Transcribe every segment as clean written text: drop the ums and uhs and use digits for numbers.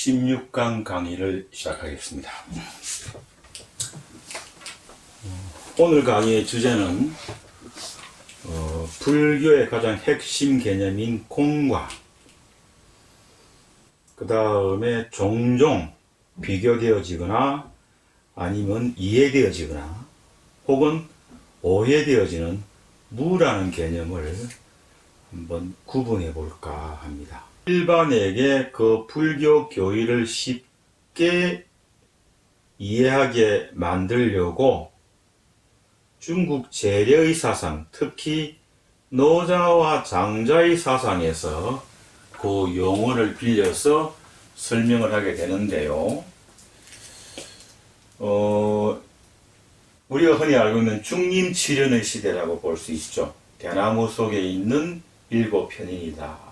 16강 강의를 시작하겠습니다. 오늘 강의의 주제는 불교의 가장 핵심 개념인 공과 그 다음에 종종 비교되어지거나 아니면 이해되어지거나 혹은 오해되어지는 무라는 개념을 한번 구분해 볼까 합니다. 일반에게 그 불교 교리를 쉽게 이해하게 만들려고 중국 재려의 사상, 특히 노자와 장자의 사상에서 그 용어를 빌려서 설명을 하게 되는데요. 우리가 흔히 알고 있는 중림칠연의 시대라고 볼 수 있죠. 대나무 속에 있는 7편인이다.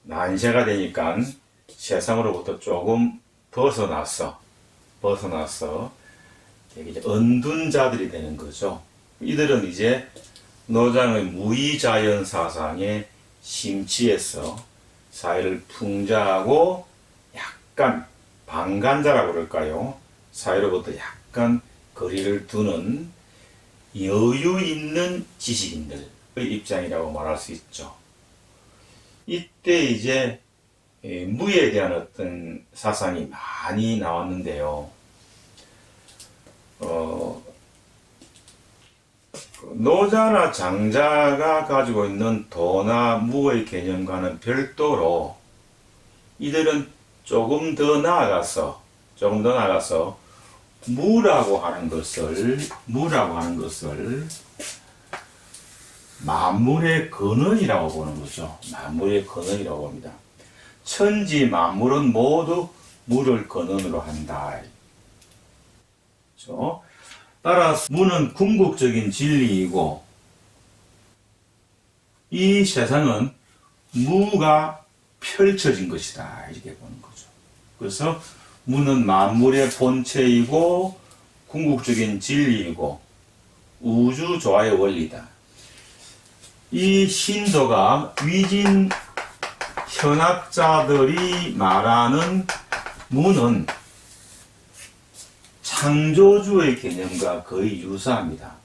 난세가 되니까 세상으로부터 조금 벗어나서 이제 언둔 자들이 되는 거죠. 이들은 이제 노장의 무의자연 사상에 심취해서 사회를 풍자하고 약간 방관자라고 그럴까요? 사회로부터 약간 거리를 두는 여유 있는 지식인들의 입장이라고 말할 수 있죠. 이때 이제 무에 대한 어떤 사상이 많이 나왔는데요. 노자나 장자가 가지고 있는 도나 무의 개념과는 별도로 이들은 조금 더 나아가서 무라고 하는 것을 만물의 근원이라고 보는 거죠. 만물의 근원이라고 봅니다. 천지 만물은 모두 무를 근원으로 한다. 그렇죠? 따라서 무는 궁극적인 진리이고 이 세상은 무가 펼쳐진 것이다. 이렇게 보는 거죠. 그래서 무는 만물의 본체이고 궁극적인 진리이고 우주 조화의 원리다. 이 신도가 위진 현학자들이 말하는 무는 창조주의 개념과 거의 유사합니다.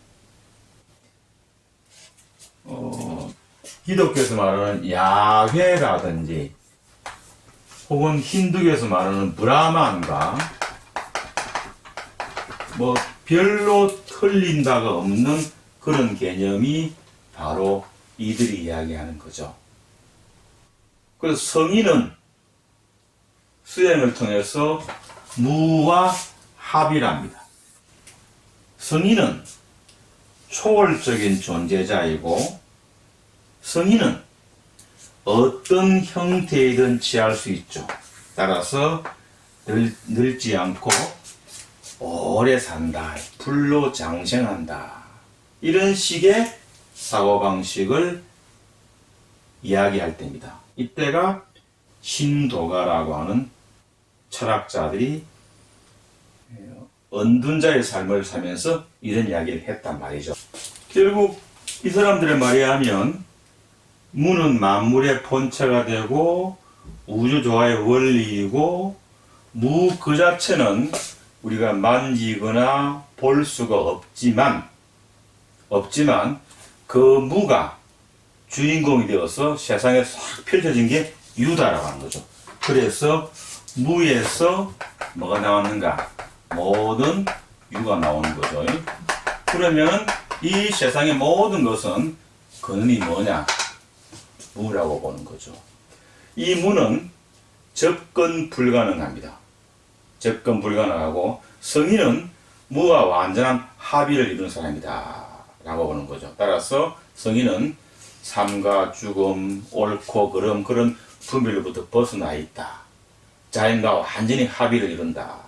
기독교에서 말하는 야훼라든지 혹은 힌두교에서 말하는 브라만과 별로 틀린 바가 없는 그런 개념이 바로 이들이 이야기하는 거죠. 그래서 성인은 수행을 통해서 무와 합이랍니다. 성인은 초월적인 존재자이고 성인은 어떤 형태이든 취할 수 있죠. 따라서 늙지 않고 오래 산다, 불로 장생한다. 이런 식의 사고방식을 이야기할 때입니다. 이때가 신도가라고 하는 철학자들이 언둔자의 삶을 살면서 이런 이야기를 했단 말이죠. 결국 이 사람들의 말에 하면 무는 만물의 본체가 되고 우주조화의 원리이고 무 그 자체는 우리가 만지거나 볼 수가 없지만 그 무가 주인공이 되어서 세상에 싹 펼쳐진 게 유다라고 하는 거죠. 그래서 무에서 뭐가 나왔는가? 모든 유가 나오는 거죠. 그러면 이 세상의 모든 것은 근원이 뭐냐? 무라고 보는 거죠. 이 무는 접근 불가능합니다. 접근 불가능하고 성인은 무와 완전한 합의를 이루는 사람이다 라고 보는 거죠. 따라서 성인은 삶과 죽음, 옳고 그름 그런 분별로부터 벗어나 있다. 자연과 완전히 합의를 이룬다.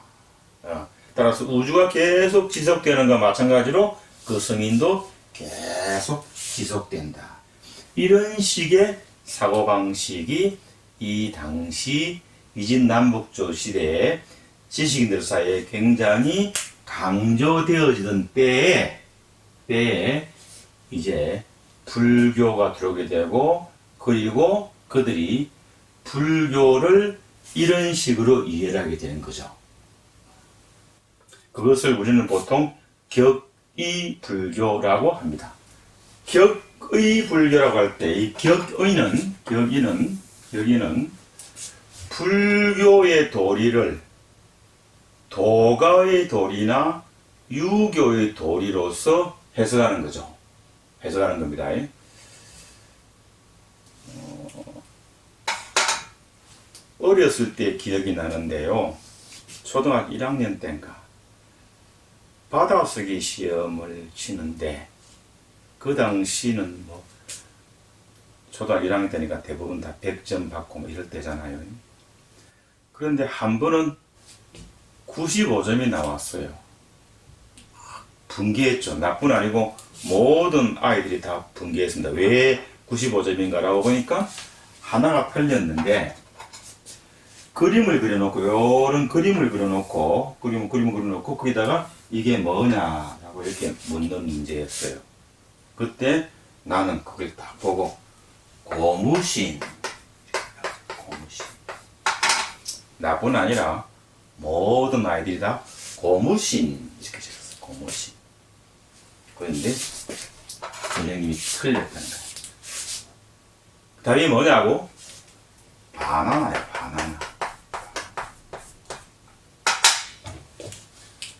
따라서 우주가 계속 지속되는 것과 마찬가지로 그 성인도 계속 지속된다. 이런 식의 사고방식이 이 당시 위진남북조 시대에 지식인들 사이에 굉장히 강조되어지던 때에 이제 불교가 들어오게 되고 그리고 그들이 불교를 이런 식으로 이해를 하게 되는 거죠. 그것을 우리는 보통 격의불교라고 합니다. 격의불교라고 할 때 이 격의는 불교의 도리를 도가의 도리나 유교의 도리로서 해석하는 거죠. 해석하는 겁니다. 어렸을 때 기억이 나는데요. 초등학교 1학년 때인가 받아쓰기 시험을 치는데 그 당시는 뭐 초등학교 1학년 때니까 대부분 다 100점 받고 뭐 이럴 때잖아요. 그런데 한 번은 95점이 나왔어요. 분개했죠. 나뿐 아니고 모든 아이들이 다 분개했습니다. 왜 95점인가라고 보니까 하나가 틀렸는데 그림을 그려놓고 이런 그림을 그려놓고 그림을 그려놓고 거기다가 이게 뭐냐라고 이렇게 묻는 문제였어요. 그때 나는 그걸 딱 보고 고무신 나뿐 아니라 모든 아이들이 다 고무신 이렇게 적었어요. 고무신. 그런데 선생님이 틀렸다는 거예요. 답이 뭐냐고? 바나나야, 바나나.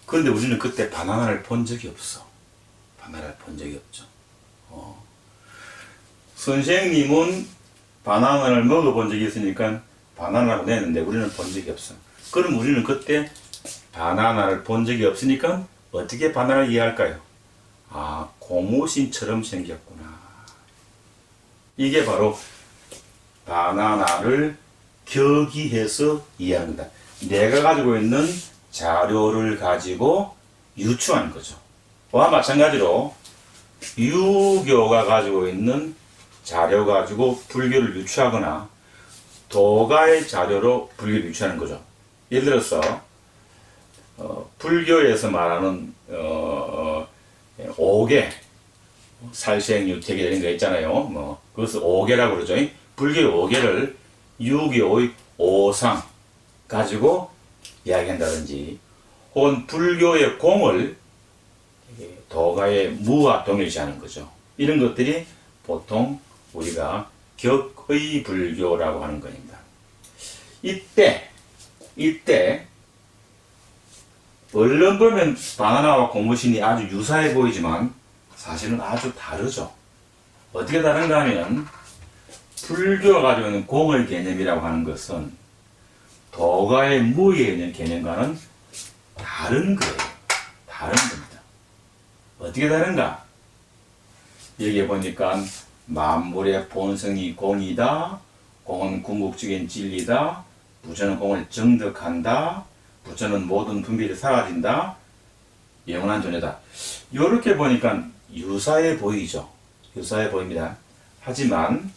그런데 우리는 그때 바나나를 본 적이 없어. 바나나를 본 적이 없죠. 선생님은 바나나를 먹어본 적이 있으니까 바나나라고 내는데 우리는 본 적이 없어. 그럼 우리는 그때 바나나를 본 적이 없으니까 어떻게 바나나를 이해할까요? 아, 고무신처럼 생겼구나. 이게 바로 바나나를 격의해서 이해하는 거다. 내가 가지고 있는 자료를 가지고 유추하는 거죠. 그와 마찬가지로 유교가 가지고 있는 자료 가지고 불교를 유추하거나 도가의 자료로 불교를 유추하는 거죠. 예를 들어서 불교에서 말하는 5개 살생유택 이런 거 있잖아요. 그것을 5개라고 그러죠. 불교의 5개를 유교의 5상 가지고 이야기한다든지 혹은 불교의 공을 도가의 무와 동일시하는 거죠. 이런 것들이 보통 우리가 격의불교라고 하는 겁니다. 이때 얼른 보면 바나나와 고무신이 아주 유사해 보이지만 사실은 아주 다르죠. 어떻게 다른가 하면 불교가 가지고 있는 공의 개념이라고 하는 것은 도가의 무에 있는 개념과는 다른 거예요. 다른 겁니다. 어떻게 다른가? 여기 보니까 만물의 본성이 공이다. 공은 궁극적인 진리다. 부처는 공을 정득한다. 부처는 모든 분별이 사라진다. 영원한 존재다. 이렇게 보니까 유사해 보이죠. 유사해 보입니다. 하지만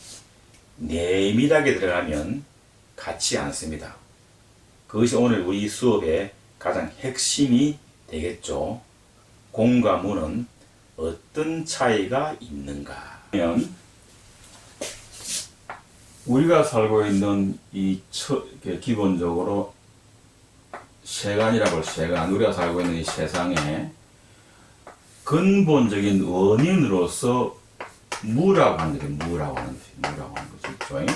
내밀하게 들어가면 같지 않습니다. 그것이 오늘 우리 수업의 가장 핵심이 되겠죠. 공과 무는 어떤 차이가 있는가 하면 우리가 살고 있는 기본적으로 세간이라고 세간 우리가 살고 있는 이 세상에 근본적인 원인으로서 무라고 하는 거죠. 무라고 하는 거죠. 있죠.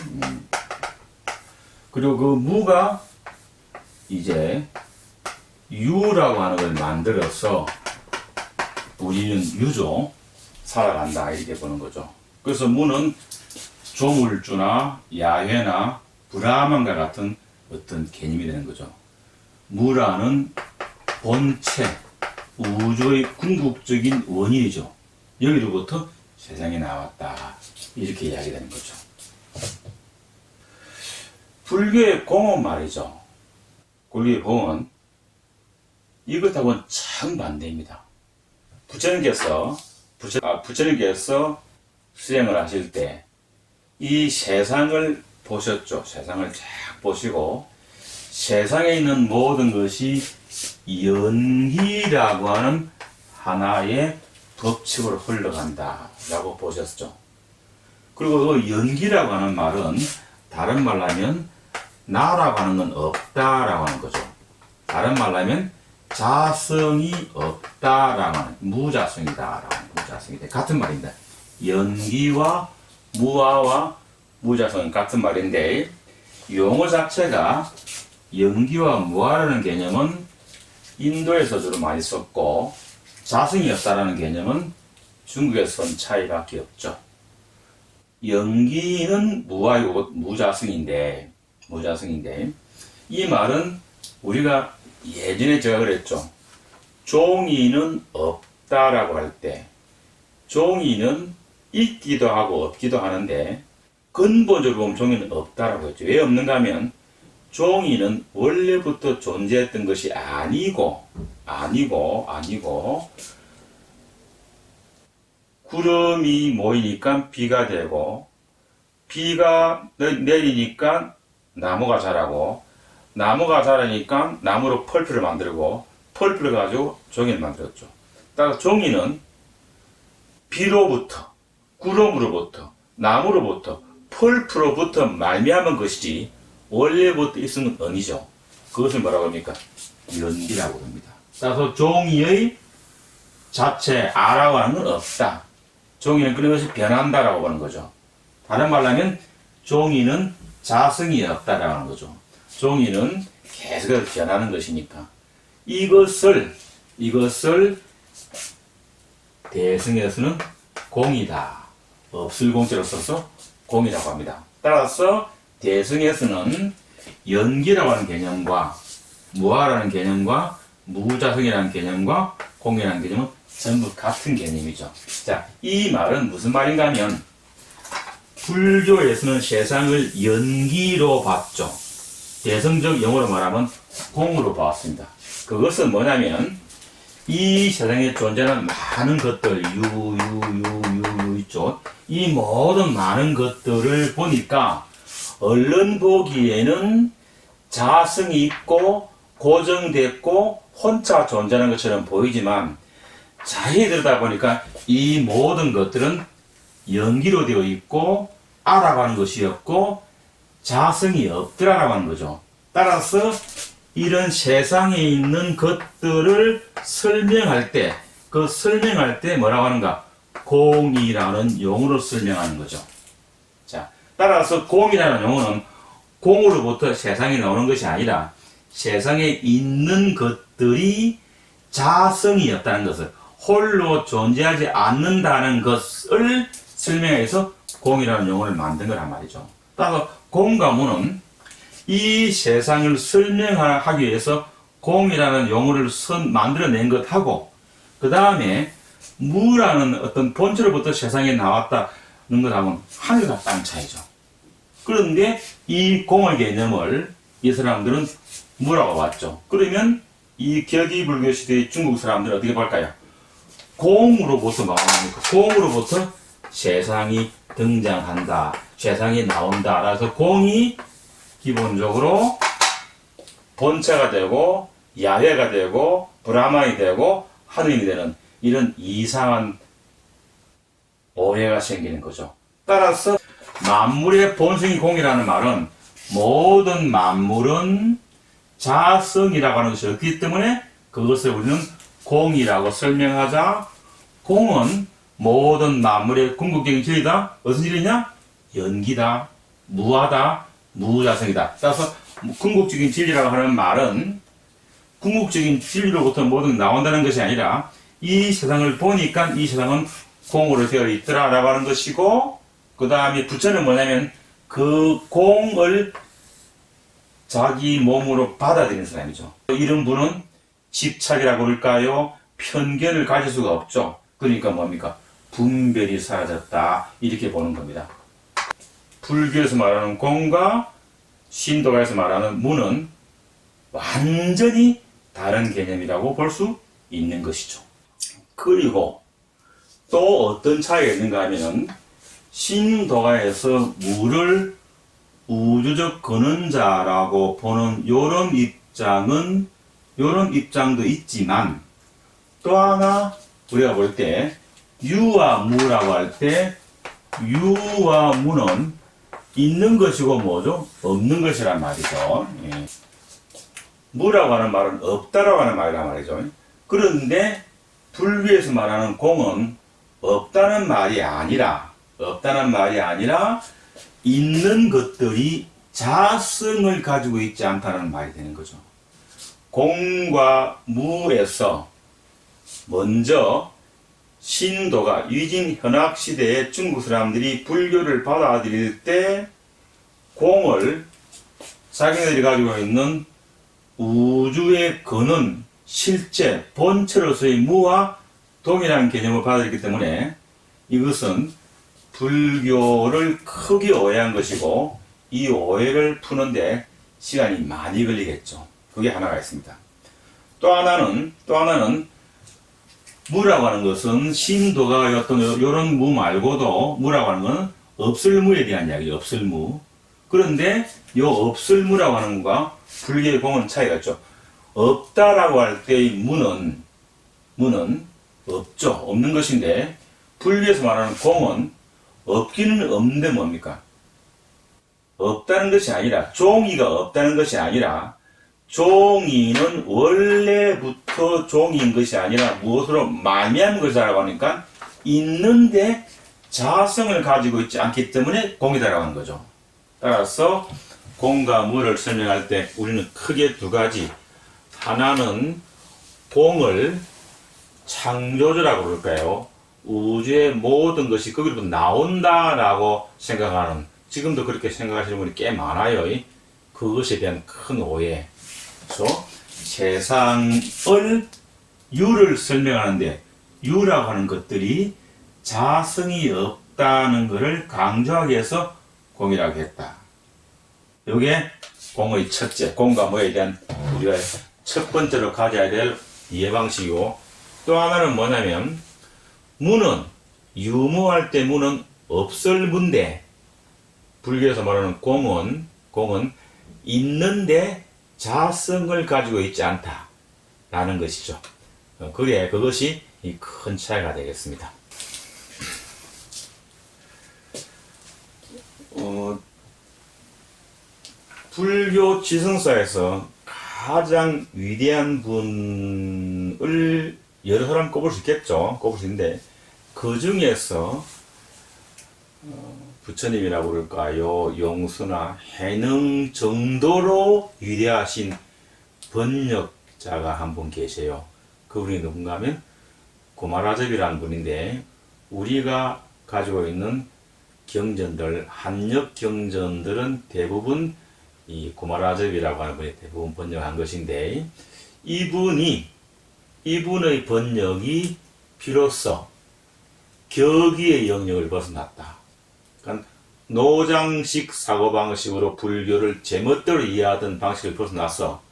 그리고 그 무가 이제 유라고 하는 걸 만들어서 우리는 유죠. 살아간다 이렇게 보는 거죠. 그래서 무는 조물주나 야훼나 브라만과 같은 어떤 개념이 되는 거죠. 무라는 본체, 우주의 궁극적인 원인이죠. 여기로부터 세상에 나왔다. 이렇게 이야기되는 거죠. 불교의 공은 말이죠. 불교의 공은 이것하고는 정반대입니다. 부처님께서 수행을 하실 때 이 세상을 보셨죠. 세상을 쫙 보시고 세상에 있는 모든 것이 연기라고 하는 하나의 법칙으로 흘러간다 라고 보셨죠. 그리고 그 연기라고 하는 말은 다른 말로 하면 나라고 하는 건 없다라고 하는 거죠. 다른 말로 하면 자성이 없다라고 하는 무자성이다라고 하는 무자성이다. 같은 말입니다. 연기와 무아와 무자성은 같은 말인데 용어 자체가 연기와 무아라는 개념은 인도에서 주로 많이 썼고 자성이 없다라는 개념은 중국에서 쓴 차이밖에 없죠. 연기는 무아이고 무자성인데 이 말은 우리가 예전에 제가 그랬죠. 종이는 없다라고 할 때 종이는 있기도 하고 없기도 하는데 근본적으로 보면 종이는 없다라고 했죠. 왜 없는가 하면 종이는 원래부터 존재했던 것이 아니고 구름이 모이니까 비가 되고 비가 내리니까 나무가 자라고 나무가 자라니까 나무로 펄프를 만들고 펄프를 가지고 종이를 만들었죠. 따라서 종이는 비로부터 구름으로부터 나무로부터 펄프로부터 말미암은 것이지 원래부터 있은 건 아니죠. 그것을 뭐라고 합니까? 연기라고 합니다. 따라서 종이의 자체 아라고 하는 건 없다. 종이는 끊임없이 변한다라고 보는 거죠. 다른 말로 하면 종이는 자성이 없다라고 하는 거죠. 종이는 계속 변하는 것이니까 이것을 대승에서는 공이다. 없을 공자로 써서 공이라고 합니다. 따라서 대승에서는 연기라고 하는 개념과 무아라는 개념과 무자성이라는 개념과 공이라는 개념은 전부 같은 개념이죠. 자, 이 말은 무슨 말인가 하면 불교에서는 세상을 연기로 봤죠. 대성적 영어로 말하면 공으로 봤습니다. 그것은 뭐냐면 이 세상에 존재하는 많은 것들 유 있죠. 이 모든 많은 것들을 보니까 얼른 보기에는 자성이 있고 고정됐고 혼자 존재하는 것처럼 보이지만 자세히 들여다보니까 이 모든 것들은 연기로 되어 있고 알아가는 것이 없고 자성이 없더라라고 하는 거죠. 따라서 이런 세상에 있는 것들을 설명할 때 뭐라고 하는가? 공이라는 용어로 설명하는 거죠. 자, 따라서 공이라는 용어는 공으로부터 세상에 나오는 것이 아니라 세상에 있는 것들이 자성이 없다는 것을 홀로 존재하지 않는다는 것을 설명해서 공이라는 용어를 만든 거란 말이죠. 따라서 공과 무는 이 세상을 설명하기 위해서 공이라는 용어를 만들어낸 것하고 그 다음에 무라는 어떤 본체로부터 세상에 나왔다는 것하고는 하늘과 땅 차이죠. 그런데 이 공의 개념을 이 사람들은 무라고 봤죠. 그러면 이 격이불교 시대의 중국 사람들은 어떻게 볼까요? 공으로부터 나옵니까? 공으로부터 세상이 등장한다. 세상이 나온다. 그래서 공이 기본적으로 본체가 되고 야훼가 되고 브라마이 되고 하느님이 되는 이런 이상한 오해가 생기는 거죠. 따라서 만물의 본성이 공이라는 말은 모든 만물은 자성이라고 하는 것이 없기 때문에 그것을 우리는 공이라고 설명하자. 공은 모든 만물의 궁극적인 진리다. 무슨 진리냐? 연기다, 무하다, 무자성이다. 따라서 궁극적인 진리라고 하는 말은 궁극적인 진리로부터 모든 게 나온다는 것이 아니라 이 세상을 보니까 이 세상은 공으로 되어 있더라라고 하는 것이고 그 다음에 부처는 뭐냐면 그 공을 자기 몸으로 받아들이는 사람이죠. 이런 분은 집착이라고 할까요? 편견을 가질 수가 없죠. 그러니까 뭡니까? 분별이 사라졌다. 이렇게 보는 겁니다. 불교에서 말하는 공과 신도가에서 말하는 무는 완전히 다른 개념이라고 볼 수 있는 것이죠. 그리고 또 어떤 차이가 있는가 하면 신도가에서 무를 우주적 근원자라고 보는 요런 입장도 있지만 또 하나 우리가 볼 때 유와 무라고 할 때 유와 무는 있는 것이고 뭐죠? 없는 것이란 말이죠. 예. 무라고 하는 말은 없다라고 하는 말이란 말이죠. 그런데 불교에서 말하는 공은 없다는 말이 아니라 있는 것들이 자성을 가지고 있지 않다는 말이 되는 거죠. 공과 무에서 먼저 신도가 위진 현악 시대에 중국 사람들이 불교를 받아들일 때 공을 자기네들이 가지고 있는 우주의 근원, 실제, 본체로서의 무와 동일한 개념을 받아들이기 때문에 이것은 불교를 크게 오해한 것이고 이 오해를 푸는데 시간이 많이 걸리겠죠. 그게 하나가 있습니다. 또 하나는 무라고 하는 것은 신도가 어떤 이런 무 말고도 무라고 하는 건 없을 무에 대한 이야기죠. 없을 무. 그런데 이 없을 무라고 하는 것과 불교의 공은 차이가 있죠. 없다라고 할 때의 무는 없죠. 없는 것인데 불교에서 말하는 공은 없기는 없는데 뭡니까? 없다는 것이 아니라 종이가 없다는 것이 아니라 종이는 원래부터 종인 것이 아니라 무엇으로 말미암은 것이라고 하니까 있는데 자성을 가지고 있지 않기 때문에 공이다라고 하는 거죠. 따라서 공과 무를 설명할 때 우리는 크게 두 가지. 하나는 공을 창조주라고 그럴까요? 우주의 모든 것이 거기로부터 나온다라고 생각하는, 지금도 그렇게 생각하시는 분이 꽤 많아요. 그것에 대한 큰 오해. 그래서 세상을 유를 설명하는데 유라고 하는 것들이 자성이 없다는 것을 강조하기 위해서 공이라고 했다. 이게 공의 첫째, 공과 무에 대한 우리가 첫 번째로 가져야 될 이해 방식이고, 또 하나는 뭐냐면 무는 유무할 때 무는 없을 무인데 불교에서 말하는 공은 있는데 자성을 가지고 있지 않다라는 것이죠. 그것이 이 큰 차이가 되겠습니다. 불교 지성사에서 가장 위대한 분을 여러 사람 꼽을 수 있겠죠. 꼽을 수 있는데 그 중에서 부처님이라고 그럴까요? 용수나 해능 정도로 위대하신 번역자가 한 분 계세요. 그분이 누군가 하면 고마라접이라는 분인데, 우리가 가지고 있는 경전들, 한역 경전들은 대부분 이 고마라접이라고 하는 분이 대부분 번역한 것인데, 이분의 번역이 비로소 격의의 영역을 벗어났다. 그러니까 노장식 사고방식으로 불교를 제멋대로 이해하던 방식을 벗어나서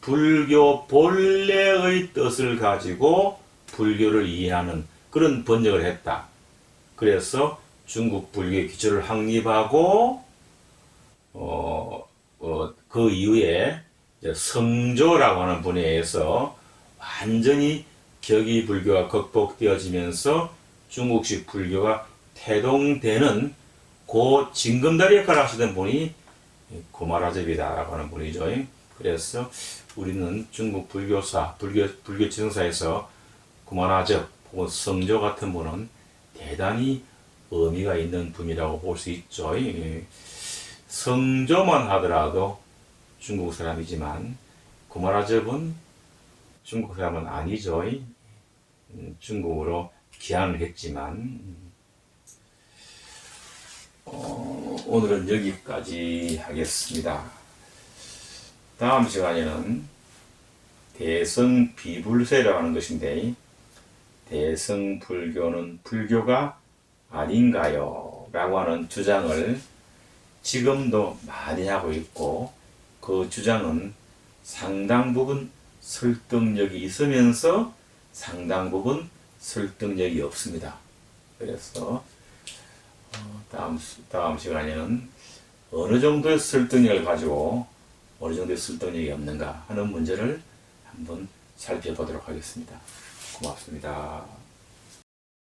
불교 본래의 뜻을 가지고 불교를 이해하는 그런 번역을 했다. 그래서 중국 불교의 기초를 확립하고 그 이후에 성조라고 하는 분야에서 완전히 격의 불교가 극복되어지면서 중국식 불교가 태동되는 그 징검다리 역할을 하시던 분이 고마라접이다라고 하는 분이죠. 그래서 우리는 중국 불교사, 불교 지성사에서 고마라접 혹은 성조 같은 분은 대단히 의미가 있는 분이라고 볼 수 있죠. 성조만 하더라도 중국 사람이지만 고마라접은 중국 사람은 아니죠. 중국으로 귀환을 했지만 오늘은 여기까지 하겠습니다. 다음 시간에는 대성비불세라고 하는 것인데, 대성불교는 불교가 아닌가요? 라고 하는 주장을 지금도 많이 하고 있고, 그 주장은 상당 부분 설득력이 있으면서 상당 부분 설득력이 없습니다. 그래서 다음 시간에는 어느 정도의 설득력을 가지고 어느 정도의 설득력이 없는가 하는 문제를 한번 살펴보도록 하겠습니다. 고맙습니다.